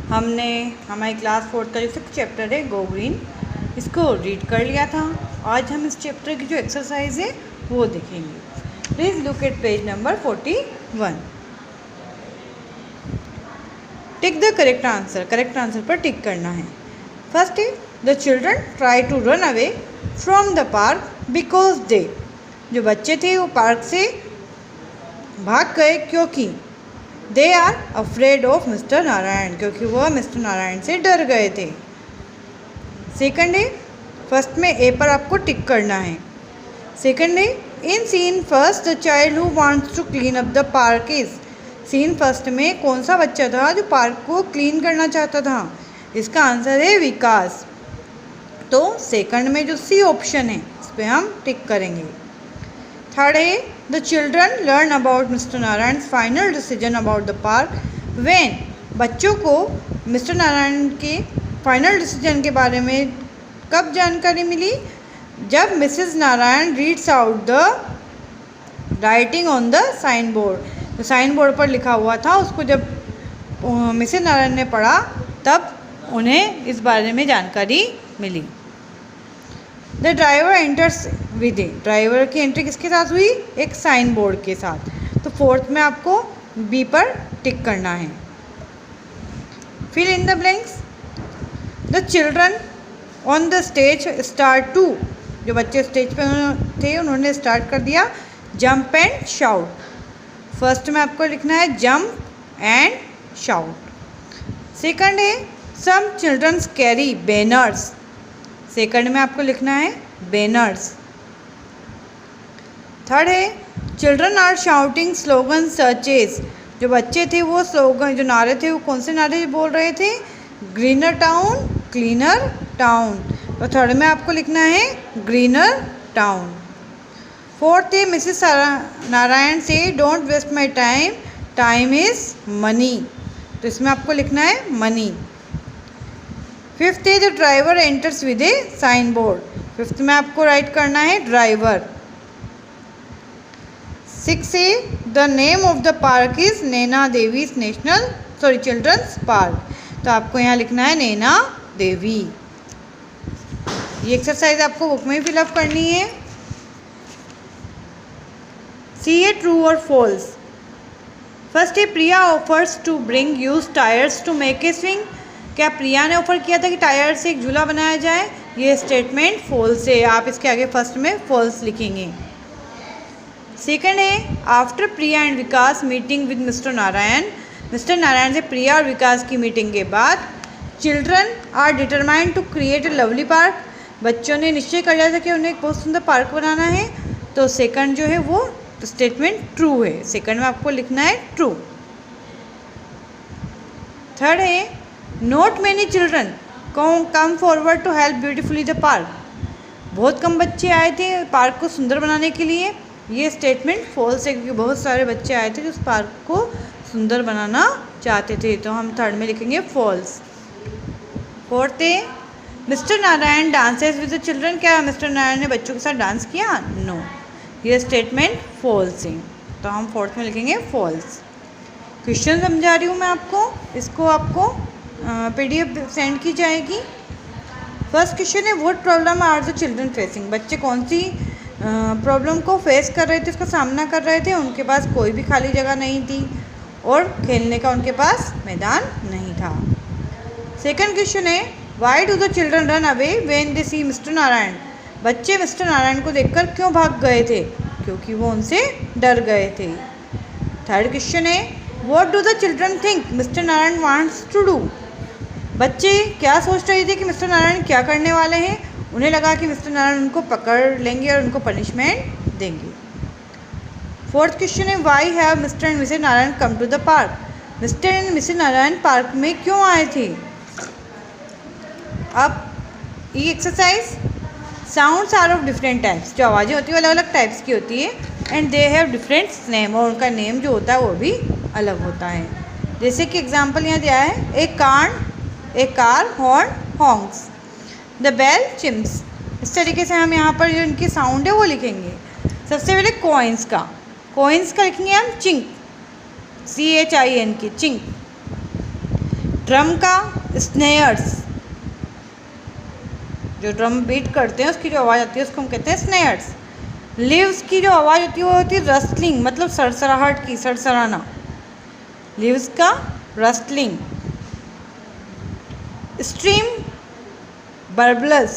हमने हमारी क्लास 4 का जो 6th चैप्टर है गो ग्रीन, इसको रीड कर लिया था। आज हम इस चैप्टर की जो एक्सरसाइज है वो देखेंगे। Please look at page number 41। Tick the correct answer. Correct answer पर टिक करना है। फर्स्ट है the children try to run away from the park because they. जो बच्चे थे वो पार्क से भाग गए क्योंकि they are afraid of Mr Narayan, क्योंकि वह मिस्टर नारायण से डर गए थे। सेकंड है फर्स्ट में ए पर आपको टिक करना है। सेकंड है in scene first the child who wants to clean up the park is. Scene first में कौन सा बच्चा था जो पार्क को क्लीन करना चाहता था? इसका आंसर है विकास। तो सेकंड में जो सी ऑप्शन है इस पर हम टिक करेंगे। थर्ड है the children learn about mister Narayan final decision about the park when. बच्चों को मिस्टर नारायण के फाइनल डिसीजन के बारे में कब जानकारी मिली? जब Mrs Narayan reads out the writing on the sign board. तो साइन बोर्ड पर लिखा हुआ था उसको जब मिसेस नारायण ने पढ़ा तब उन्हें इस बारे में जानकारी मिली। The driver enters with a. Driver की एंट्री किसके साथ हुई? एक साइन बोर्ड के साथ। तो फोर्थ में आपको बी पर टिक करना है। Fill in the blanks. The children on the stage start to. जो बच्चे स्टेज पर थे उन्होंने स्टार्ट कर दिया जंप एंड शाउट। फर्स्ट में आपको लिखना है जंप एंड शाउट। सेकंड है some childrens carry banners. Second में आपको लिखना है बैनर्स। थर्ड है children are shouting slogan such as. जो बच्चे थे वो स्लोगन जो नारे थे वो कौन से नारे बोल रहे थे? Greener town, cleaner town. तो थर्ड में आपको लिखना है ग्रीनर टाउन। फोर्थ है Mrs Narayan says don't waste my time, time is money. तो इसमें आपको लिखना है मनी। फिफ्थ है the driver enters with a sign board. Fifth में आपको राइट करना है ड्राइवर। सिक्स है the name of the park is Naina Devi childrens park. तो आपको यहाँ लिखना है नैना देवी। ये एक्सरसाइज आपको बुक में फिलअप करनी है। सी ए ट्रू और फॉल्स। फर्स्ट है Priya offers to bring use tyres to make a swing. क्या प्रिया ने ऑफर किया था कि टायर से एक झूला बनाया जाए? ये स्टेटमेंट फॉल्स है। आप इसके आगे फर्स्ट में फॉल्स लिखेंगे। सेकंड है after Priya and Vikas meeting with Mr Narayan. Mr Narayan से प्रिया और विकास की मीटिंग के बाद children are determined to create a lovely park. बच्चों ने निश्चय कर लिया था कि उन्हें एक बहुत सुंदर पार्क बनाना है। तो सेकंड जो है वो स्टेटमेंट ट्रू है। सेकंड में आपको लिखना है ट्रू। थर्ड है not many children come forward to help beautifully the park. बहुत कम बच्चे आए थे पार्क को सुंदर बनाने के लिए। ये स्टेटमेंट फॉल्स है क्योंकि बहुत सारे बच्चे आए थे जो उस पार्क को सुंदर बनाना चाहते थे। तो हम थर्ड में लिखेंगे फॉल्स। फोर्थ है mister Narayan dances with the children. क्या मिस्टर नारायण ने बच्चों के साथ डांस किया? नो। ये स्टेटमेंट फॉल्स है। तो हम फोर्थ में लिखेंगे फॉल्स। क्वेश्चन समझा रही हूँ मैं आपको, इसको आपको PDF सेंड की जाएगी। फर्स्ट क्वेश्चन है what problem are the children facing. बच्चे कौन सी प्रॉब्लम को फेस कर रहे थे, उसका सामना कर रहे थे? उनके पास कोई भी खाली जगह नहीं थी और खेलने का उनके पास मैदान नहीं था। सेकंड क्वेश्चन है why do the children run away when they see Mr Narayan. बच्चे मिस्टर नारायण को देखकर क्यों भाग गए थे? क्योंकि वो उनसे डर गए थे। थर्ड क्वेश्चन है what do the children think Mr Narayan wants to do. बच्चे क्या सोच रहे थे कि मिस्टर नारायण क्या करने वाले हैं? उन्हें लगा कि मिस्टर नारायण उनको पकड़ लेंगे और उनको पनिशमेंट देंगे। फोर्थ क्वेश्चन है why have Mr and Mrs Narayan come to the park. Mr and Mrs Narayan park में क्यों आए थे? अब ये exercise sounds are of different types. जो आवाज़ें होती है अलग अलग टाइप्स की होती है and they have different name, और उनका नेम जो होता है वो भी अलग होता है। जैसे कि एग्जाम्पल यहाँ दिया है a car horn honks, the bell chimes. इस तरीके से हम यहाँ पर जो इनकी साउंड है वो लिखेंगे। सबसे पहले कॉइन्स का लिखेंगे हम चिंक, CHIN की चिंक। ड्रम का स्नेयर्स, जो ड्रम बीट करते हैं उसकी जो आवाज़ आती है उसको हम कहते हैं स्नेयर्स। लीव्स की जो आवाज़ होती है वो होती है रस्टलिंग, मतलब सरसराहट की, सरसराना, लीव्स का रस्टलिंग। स्ट्रीम बर्बलस,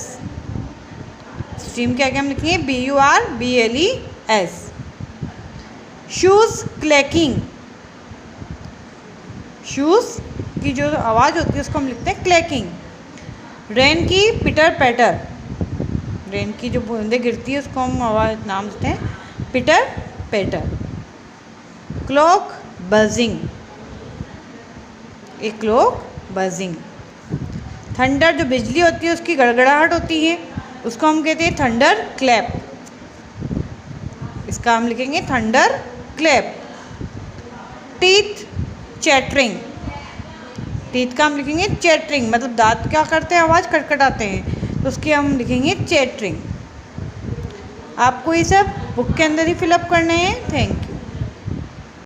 स्ट्रीम के आगे हम लिखेंगे BURBLES। शूज़ क्लैकिंग, शूज़ की जो आवाज़ होती है उसको हम लिखते हैं क्लैकिंग। रेन की पिटर पैटर, रेन की जो बूंदें गिरती है उसको हम आवाज़ नाम देते हैं पिटर पैटर। क्लॉक बजिंग, एक क्लॉक बजिंग। थंडर, जो बिजली होती है उसकी गड़गड़ाहट होती है उसको हम कहते हैं थंडर क्लैप, इसका हम लिखेंगे thunder clap. Teeth chattering, teeth का हम लिखेंगे चैटरिंग, मतलब दांत क्या करते हैं, आवाज़ खटखटाते हैं, तो उसकी हम लिखेंगे चैटरिंग। आपको ये सब बुक के अंदर ही फिलअप करने हैं। Thank you.